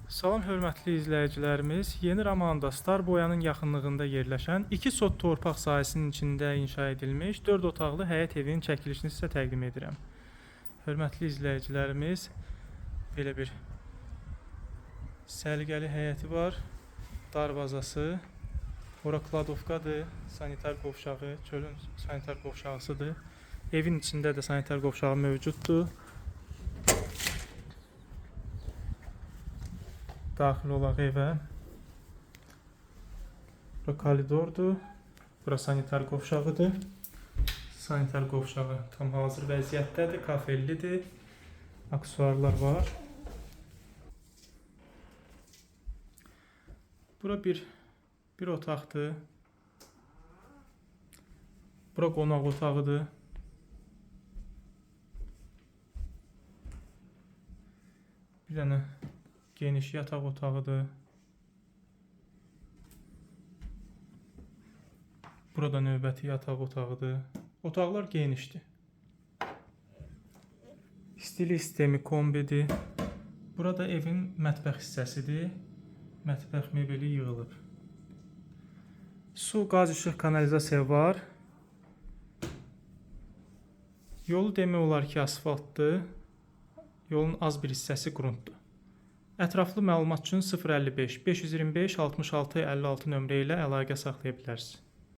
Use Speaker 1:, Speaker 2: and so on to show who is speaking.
Speaker 1: Salam hörmətli izləyicilərimiz, Yeni Ramanda Star Boyanın yaxınlığında yerləşən 2 sot torpaq sahəsinin içində inşa edilmiş 4 otaqlı həyət evinin çəkilişini sizə təqdim edirəm. Hörmətli izləyicilərimiz, belə bir səliqəli həyəti var, darvazası, ora kladovkadır, sanitar qovşağı, çölün sanitar qovşağısıdır. Evin içində də sanitar qovşağı mövcuddur. Daxil olaq evə. Bura koridordur. Bura sanitar qovşağıdır. Sanitar qovşağı tam hazır vəziyyətdədir, kafellidir. Aksesuarlar var. Bura bir otaqdır. Bura qonaq otağıdır. Bir dənə geniş yataq otağıdır. Burada növbəti yataq otağıdır. Otaqlar genişdir. İstilik sistemi kombidir. Burada evin mətbəx hissəsidir. Mətbəx mebeli yığılıb. Su, qaz, işıq, kanalizasiya var. Yolu demək olar ki, asfaltdır. Yolun az bir hissəsi qruntdur. Ətraflı məlumat üçün 055 525 66 56 nömrə ilə əlaqə saxlaya bilərsiniz.